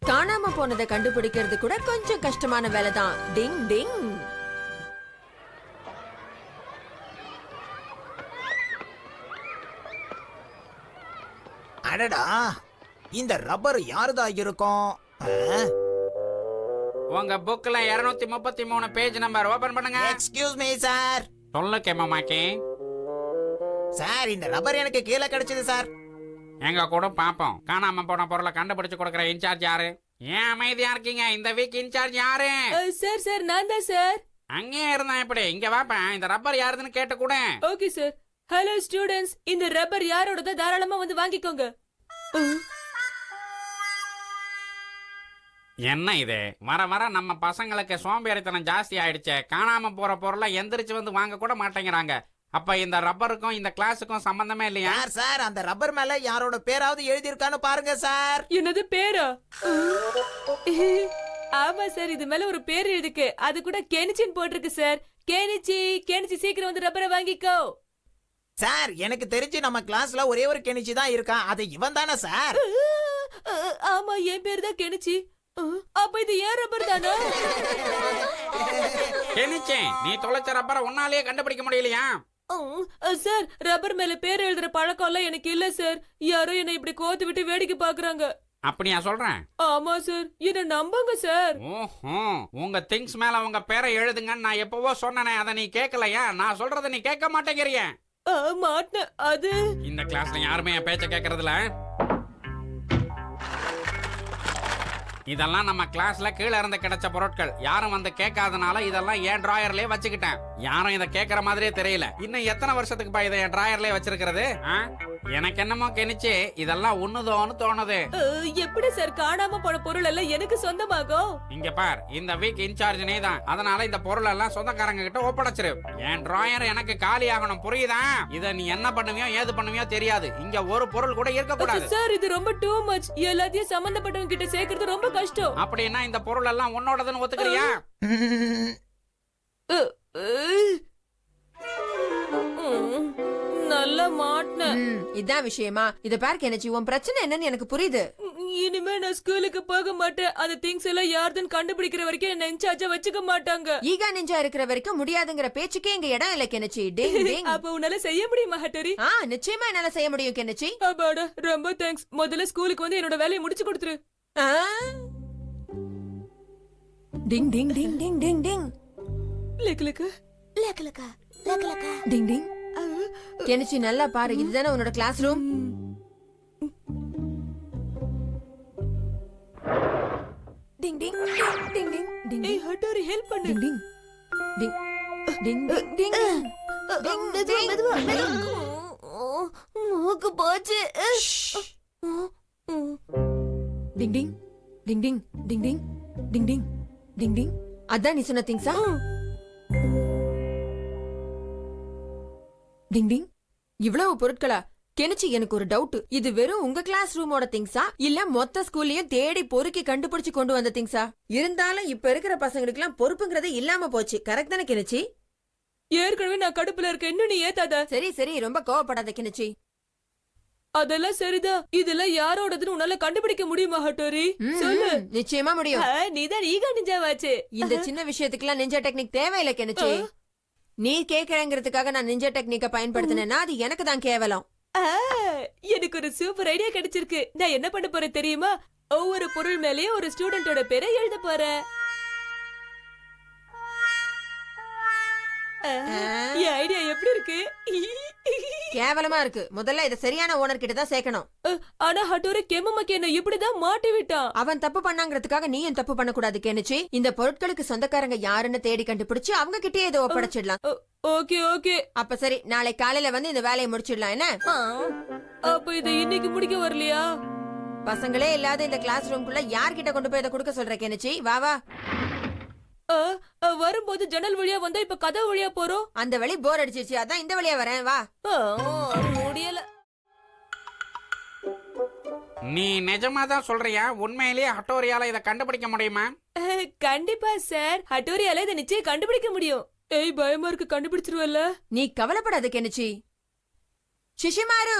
காணாம போனதை கண்டுபிடிக்கிறது கூட கொஞ்சம் கஷ்டமான வேலைதான். டிங் டிங். அடடா, இந்த ரப்பர் யாருதா இருக்கும்? உங்க புக்ல 233 பேஜ் நம்பர் ஓபன் பண்ணுங்க. Excuse me sir. சொல்லு கேமமாக்கி. சார், இந்த ரப்பர் எனக்கு கீழே கிடைச்சது சார். எங்க கூட பாப்போம். காணாம போன பொருளை கண்டுபிடிச்சு கொடுக்கற இன்சார்ஜ் யாரு? ஏன் அமைதியா இருக்கீங்க? இந்த வீக் இன்சார்ஜ் யாரு? சார் சார் நான் தான் சார். அங்கேயே இருந்தா எப்படி? இங்க வாப்பேன். இந்த ரப்பர் யாருதுன்னு கேட்டு கூட. Okay sir. ஹலோ ஸ்டூடெண்ட்ஸ், இந்த ரப்பர் யாரோடதோ தாராளமா வந்து வாங்கிக்கோங்க. என்ன இது? வர வர நம்ம பசங்களுக்கு சோம்பேறித்தனம் ஜாஸ்தி ஆயிடுச்சு. காணாம போற பொருளை எந்திரிச்சு வந்து வாங்க கூட மாட்டேங்கிறாங்க. அப்ப இந்த ரப்பருக்கும் இந்த கிளாஸுக்கும் சம்பந்தமே இல்லையா? சார், அந்த ரப்பர் மேல யாரோட பேராவது எழுதி இருக்கான்னு பாருங்க சார். என்னது பேரா? ஆமா சார், இது மேல ஒரு பேர் எழுதுக்கு. அது கூட கெனிச்சின்னு போட்டிருக்கு சார். கெனிச்சி கெனிச்சி சீக்கிரம் வந்து ரப்பரை வாங்கிக்கோ. சார், எனக்கு தெரிஞ்சு நம்ம கிளாஸ்ல ஒரே ஒரு கெனிச்சி தான் இருக்கான். அது இவன் தானே சார்? ஆமா, என் பேர் தான் கெனிச்சி. அப்ப இது ஏன் ரப்பர் தானா? கெனிச்சி, நீ தொலைச்ச ரப்பரை உன்னாலேயே கண்டுபிடிக்க முடியலையா? சார், ரப்பர் மேல பேர் எழுதுற பழக்கம் எல்லாம் எனக்கு இல்ல சார். யாரோ என்ன இப்படி கோத்து விட்டு வேடிக்கை பாக்குறாங்க. அப்படியா சொல்றேன்? ஆமா சார், என்ன நம்புங்க சார். ஓஹோ, உங்க திங்ஸ் மேல உங்க பேரை எழுதுங்கன்னு நான் எப்பவோ சொன்னனே, அதை நீ கேட்கலையா? நான் சொல்றதை நீ கேட்க மாட்டேங்கிறிய. மாட்டேன். அது இந்த கிளாஸ்ல யாருமே என் பேச்ச கேட்கறதுல. இதெல்லாம் நம்ம கிளாஸ்ல கீழே இருந்து கிடைச்ச பொருட்கள். யாரும் வந்து கேட்காதனால இதெல்லாம் என் டிராயர்லயே வச்சுக்கிட்டேன். யாரும் இதை கேட்கற மாதிரியே தெரியல. இன்னும் எத்தனை வருஷத்துக்கு இதை என் டிராயர்லயே வச்சிருக்கிறது? எனக்கு என்னமோ கெனிச்சு இதெல்லாம் ஒண்ணுதோன்னு தோணுது. எப்படி சார் காணாம போன பொருள் எல்லாம் எனக்கு சொந்தமாகும்? இங்க பார், இந்த வீக் இன்சார்ஜ் நீ தான். அதனால இந்த பொருள் எல்லாம் சொந்தக்காரங்க கிட்ட ஒப்படைச்சிரு. என் டிராயர் எனக்கு காலி ஆகணும், புரியுதா? இத நீ என்ன பண்ணுவியோ ஏது பண்ணுவியோ தெரியாது. இங்க ஒரு பொருள் கூட இருக்க கூடாது. சார், இது ரொம்ப டூ மச். எல்லாத்தையும் சம்பந்தப்பட்டவங்க கிட்ட சேர்க்கிறது ரொம்ப கஷ்டம். அப்படின்னா இந்த பொருள் எல்லாம் உன்னோடதுன்னு ஒத்துக்கிறியா? நல்ல மாட்டன. இதான் விஷயமா? இத பாரு கெனிச்சி, உன் பிரச்சனை என்னன்னு எனக்கு புரியுது. இனிமே நான் ஸ்கூலுக்கு போக மாட்டேன். அந்த திங்ஸ் எல்லாம் யாருன்னு கண்டுபிடிக்கிற வரைக்கும் என்ன இன்சார்ஜா வச்சுக்க மாட்டாங்க. ஈகா நிஞ்சா இருக்கிற வரைக்கும் முடியாதுங்கிற பேச்சுக்கே இங்க இடம் இல்ல கெனிச்சி. டிங் டிங். அப்ப உன்னால செய்ய முடியுமா ஹட்டரி? நிச்சயமா என்னால செய்ய முடியும் கெனிச்சி. அப்பாடா, ரொம்ப தேங்க்ஸ். முதல்ல ஸ்கூலுக்கு வந்து என்னோட வேலையை முடிச்சு கொடுத்துரு. டிங் டிங் டிங் டிங் டிங் டிங். லெக்லக்க லெக்லக்க லெக்லக்க டிங் டிங். கெனிச்சி நல்லா பாரு, இதுதானே உன்னோட கிளாஸ் ரூம். டிங் டிங் டிங் டிங் டிங். ஏய் ஹட்டரி, ஹெல்ப் பண்ணு. டிங் டிங் டிங் டிங் டிங் டிங். மெதுவா மூக்கு போச்சு. டிங் டிங் டிங் டிங் டிங் டிங் டிங் டிங் டிங் டிங். அதான் நீ சொன்ன திங்ஸா? டிங் டிங். இவ்வளவு பொருட்களா? கெனிச்சி, எனக்கு ஒரு டவுட். இது வெறும் உங்க கிளாஸ் ரூமோட திங்ஸா இல்ல மொத்த ஸ்கூல்லயும் தேடி பொறுக்கி கண்டுபிடிச்சு கொண்டு வந்த திங்ஸா? இருந்தாலும் இப்ப இருக்கிற பசங்களுக்கு எல்லாம் பொறுப்புங்கறதே இல்லாம போச்சு. கரெக்ட் தானே கெனிச்சி? ஏற்கனவே நான் கடுப்புல இருக்க, இன்னும் நீ ஏத்தாத. சரி சரி, ரொம்ப கோவப்படாத கெனிச்சி. அதெல்லாம் சரிதான். இதெல்லாம் யாரோடதுன்னு உன்னால கண்டுபிடிக்க முடியுமா ஹட்டோரி? சொல்லு. நிச்சயமா முடியும். நீதான் ஈகா நிஞ்சாவாச்சு. இந்த சின்ன விஷயத்துக்குலாம் நிஞ்சா டெக்னிக் தேவையில்லை கெனிச்சி. நீ கேக்குறங்கிறதுக்காக நான் நிஞ்சா டெக்னிக்க பயன்படுத்தினேன்னா அது எனக்கு தான் கேவலம். எனக்கு ஒரு சூப்பர் ஐடியா கிடைச்சிருக்கு. நான் என்ன பண்ண போறேன் தெரியுமா? ஒவ்வொரு பொருள் மேலயும் ஒரு ஸ்டூடெண்டோட பேரை எழுத போறேன். என் ஐடியா எப்படி இருக்கு? கேவலமா இருக்கு. முதல்ல இத சரியான ஓனர் கிட்ட தான் சேர்க்கணும். ஆனா ஹட்டோரி கெமமாக்கி என்ன இப்படிதான் மாட்டி விட்டான். அவன் தப்பு பண்ணாங்கிறதுக்காக நீயும் தப்பு பண்ண கூடாது கெனிச்சி. இந்த பொருட்களுக்கு சொந்தக்காரங்க யாருன்னு தேடி கண்டுபிடிச்சு அவங்க கிட்டே இதை ஒப்படைச்சிடலாம். Okay okay. அப்ப சரி, நாளை காலையில வந்து இந்த வேலையை முடிச்சிடலாம். என்ன? அப்ப இதை இன்னைக்கு முடிக்க வரலையா? பசங்களே இல்லாத இந்த கிளாஸ் ரூம்குள்ள யார்கிட்ட கொண்டு போய் இதை கொடுக்க சொல்ற கெனிச்சி? வா வா. வரும்போது ஜன்னல் வழியா வந்தா இப்ப கதவு வழியா போறோம். அந்த வழி போர் அடிச்சிருச்சு, அதான் இந்த வழியா வரேன். வா. முடியல. நீ நிஜமா தான் சொல்றியா? உண்மையிலேயே ஹட்டோரியால இதை கண்டுபிடிக்க முடியுமா? கண்டிப்பா சார், ஹட்டோரியால இதை நிச்சயம் கண்டுபிடிக்க முடியும். ஏய், பயமா இருக்கு. கண்டுபிடிச்சிருவல்ல? நீ கவலைப்படாத கெனிச்சி. ஷிஷிமாரு.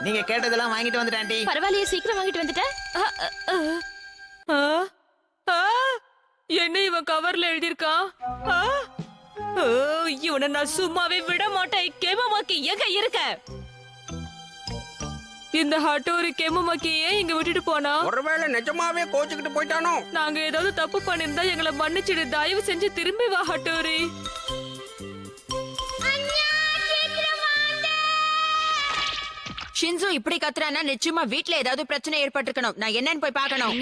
நீங்க கேட்டதெல்லாம் வாங்கிட்டு வந்துட்டேன் ஆண்டி. பரவாயில்லையே, சீக்கிரம் வாங்கிட்டு வந்துட்டேன். ஆ, ஆ, என்ன இவன் கவர்ல எழுதிருக்கான்? இவனை நான் சும்மாவே விட மாட்டேன். கெமமாக்கி எங்க இருக்க? இந்த ஹட்டோரி கெமமாக்கி ஏன் இங்க விட்டுட்டு போனா? ஒருவேளை நிஜமாவே கோச்சுக்கிட்டு போயிட்டானோ? நாங்க ஏதாவது தப்பு பண்ணிருந்தா எங்களை மன்னிச்சிடு. தயவு செஞ்சு திரும்பி வா ஹட்டோரி. ஷின்சு இப்படி கத்துறானா நிச்சயமா வீட்ல ஏதாவது பிரச்சனை ஏற்பட்டிருக்கணும். நான் என்னன்னு போய் பார்க்கணும்.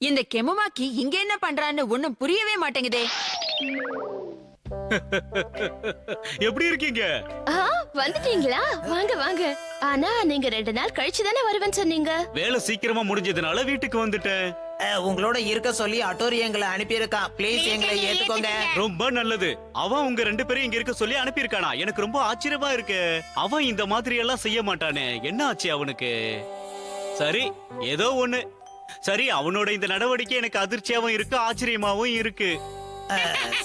இந்த கெமுமாக்கி இங்க என்ன பண்றான்னு ஒண்ணும் புரியவே மாட்டேங்குதே. எப்படி இருக்கீங்க? வந்துட்டீங்களா? வாங்க வாங்க. ஆனா நீங்க 2 நாள் கழிச்சு தானே வருவேன்னு சொன்னீங்க. வேலை சீக்கிரமா முடிஞ்சதுனால வீட்டுக்கு வந்துட்டேன். உங்களோட இருக்க சொல்லி அட்டோரி எங்களை அனுப்பியிருக்கான். ப்ளீஸ் எங்களை ஏத்துக்கோங்க. ரொம்ப நல்லது. அவன் உங்க 2 பேரும் இங்க இருக்க சொல்லி அனுப்பியிருக்கானா? எனக்கு ரொம்ப ஆச்சரியமா இருக்கு. அவன் இந்த மாதிரி எல்லாம் செய்ய மாட்டானே, என்ன ஆச்சு அவனுக்கு? சரி, ஏதோ ஒண்ணு. சரி, அவனோட இந்த நடவடிக்கை எனக்கு அதிர்ச்சியாவும் இருக்கு, ஆச்சரியமாவும் இருக்கு.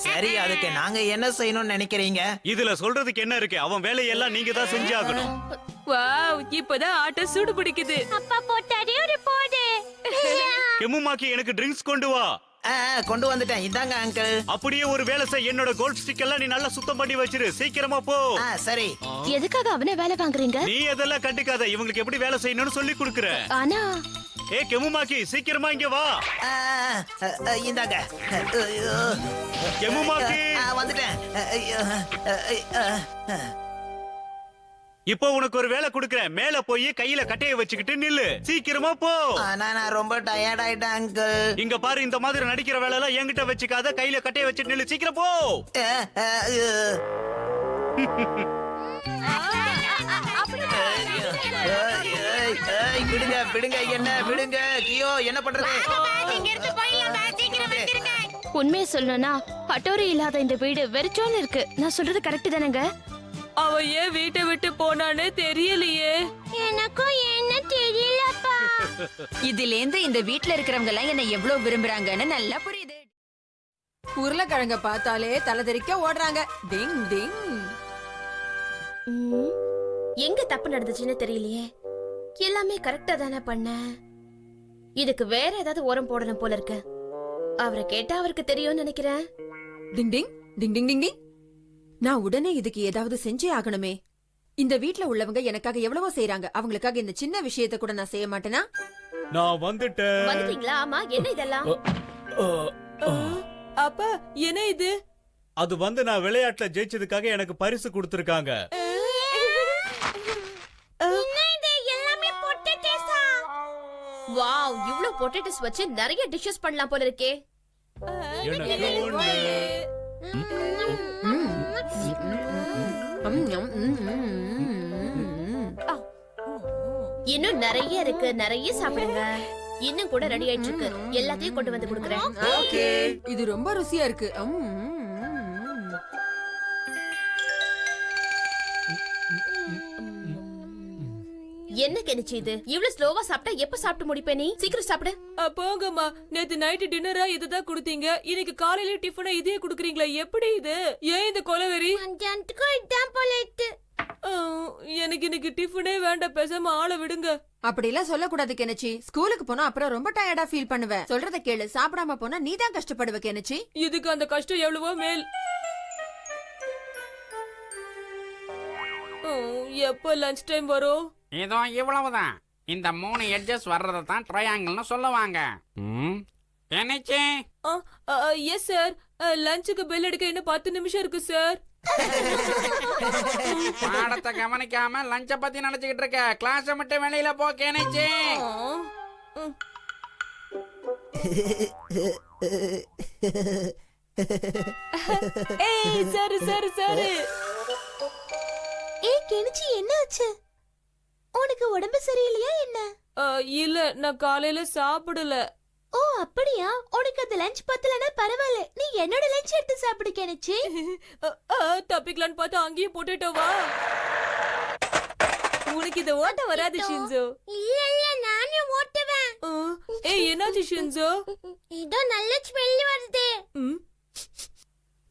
சரி, அதுக்கு நாங்க என்ன செய்யணும்னு நினைக்கிறீங்க? இதுல சொல்றதுக்கு என்ன இருக்கு? அவன் வேலையெல்லாம் நீங்க தான் செஞ்சாகணும். வாவ், இப்பதான் ஆட்ட சூடு பிடிக்குது. அப்பா போட்டாரே ஒரு போடு. கெமுமாக்கி எனக்கு ட்ரிங்க்ஸ் கொண்டு வா. கொண்டு வந்துட்டேன். இதாங்க அங்கிள். அப்படியே ஒரு வேலை செய். என்னோட கோல்ட் ஸ்டிக் எல்லாம் நீ நல்லா சுத்தம் பண்ணி வச்சிரு. சீக்கிரமா போ. சரி. எதுக்காக அவனை வேலை வாங்குறீங்க? நீ அதெல்லாம் கண்டுக்காத. இவங்களுக்கு எப்படி வேலை செய்யணும்னு சொல்லி கொடுக்குறேன். ஆனா ஏ கெமுமாக்கி, சீக்கிரமா இங்க வா. இந்தாங்க. கெமுமாக்கி, வந்துட்டேன். இப்போ உனக்கு ஒரு வேலை கொடுக்கறேன். மேல போய் கையில கட்டைய வச்சுக்கிட்டு நில்லு. சீக்கிரமா போ. நான் ரொம்ப டயர்ட் ஆயிட்டேன் அங்கிள். இங்க பாரு, இந்த மாதிரி நடிக்கிற வேலை எல்லாம் என்கிட்ட வச்சுக்காத. கையில கட்டைய வச்சுட்டு நில்லு. சீக்கிரம் போ. விடுங்க விடுங்க, என்ன விடுங்க. கியோ, என்ன பண்றது? உண்மையை சொல்லணும்னா ஹட்டோரி இல்லாத இந்த வீடு வெறிச்சோன்னு இருக்கு. நான் சொல்றது கரெக்ட் தானேங்க? அவ ஏன் வீட்டை விட்டு போனானே தெரியலையே. எனக்கும் என்ன தெரியலப்பா. இதுல இருந்து இந்த வீட்ல இருக்கிறவங்க எல்லாம் என்ன எவ்வளவு விரும்புறாங்கன்னு நல்லா புரியுது. உருளைக்கிழங்க பார்த்தாலே தலை தெறிக்க ஓடுறாங்க. டிங் டிங். எங்க தப்பு நடந்துச்சுன்னு தெரியலையே. எல்லாமே கரெக்டா தானே பண்ண. இதுக்கு வேற ஏதாவது உரம் போடணும் போல இருக்கு. அவரை கேட்டா அவருக்கு தெரியும்னு நினைக்கிறேன். டிங் டிங் டிங் டிங் டிங் டிங். நான் உடனே இதுக்கு ஏதாவது செஞ்சே ஆகணுமே. இந்த வீட்ல உள்ளவங்க எனக்காக எவ்வளவோ செய்யறாங்க. அவங்களுக்காக இந்த சின்ன விஷயத்தை கூட நான் செய்ய மாட்டேனா? நான் வந்துட்டேன். வந்துட்டீங்களா? ஆமா, என்ன இதெல்லாம்? அப்பா, என்ன இது? அது வந்து நான் விளையாட்டுல ஜெயிச்சதுக்காக எனக்கு பரிசு கொடுத்திருக்காங்க. வாவ், இவ்ளோ பொட்டேட்டோஸ் வச்சு நிறைய டிஷஸ் பண்ணலாம் போல இருக்கே. இன்னும் நிறைய இருக்கு, நிறைய சாப்பிடுங்க. இன்னும் கூட ரெடி ஆயிட்டு இருக்கு. எல்லாத்தையும் கொண்டு வந்து கொடுக்கறேன். ஓகே, இது ரொம்ப ருசியா இருக்கு. என்ன கெனிச்சு இது? இவ்வளவு ஸ்லோவா சாப்பிட்டா எப்ப சாப்பிட்டு முடிப்பே நீ? சீக்கிரம் சாப்பிடு. போங்கம்மா, நேத்து நைட்டு டின்னரா இதுதான் கொடுத்தீங்க. இன்னைக்கு காலையில டிஃபனா இதே குடுக்குறீங்களா? எப்படி இது? ஏன் இந்த கொலவெறி? எனக்கு இன்னைக்கு டிஃபனே வேண்டாம். பேசாம ஆளை விடுங்க. அப்படிலாம் சொல்லக்கூடாது கெனச்சி. ஸ்கூலுக்கு போனா அப்புறம் ரொம்ப டயர்டா ஃபீல் பண்ணுவேன். சொல்றத கேளு. சாப்பிடாம போனா நீ தான் கஷ்டப்படுவ கெனச்சி. இதுக்கு அந்த கஷ்டம் எவ்வளவோ மேல். எப்ப லஞ்ச் டைம் வரும்? இதோ இவ்வளவுதான். இந்த 3 எட்ஜஸ் வர்றதை தான் ட்ரையாங்கிள்னு சொல்லுவாங்க. என்னச்சு? Yes sir. லஞ்சுக்கு பெல் அடிக்க இன்னும் 10 நிமிஷம் இருக்கு சார். பாடத்தை கவனிக்காம லஞ்ச பத்தி நினைச்சுக்கிட்டு இருக்க. கிளாஸ் மட்டும் வெளியில போ கேனிச்சு. ஏய் சார் சார் சார். ஏய் கெனிச்சி, என்ன ஆச்சு? உனக்கு உடம்பு சரியில்லையா என்ன? இல்ல, நான் காலையில சாப்பிடல. ஓ அப்படியா? உனக்கு அந்த லஞ்ச் பத்தலனா பரவாயில்ல. நீ என்னோட லஞ்ச் எடுத்து சாப்பிடு கெனிச்சி. தப்பிக்கலான்னு பார்த்தா அங்கேயும் பொட்டேட்டோவா? உனக்கு இத ஓட்ட வராது ஷின்சோ. இல்ல இல்ல, நானே ஓட்டுவேன். ஏய் என்னாச்சு ஷின்சோ? இதோ நல்ல ஸ்மெல் வருது.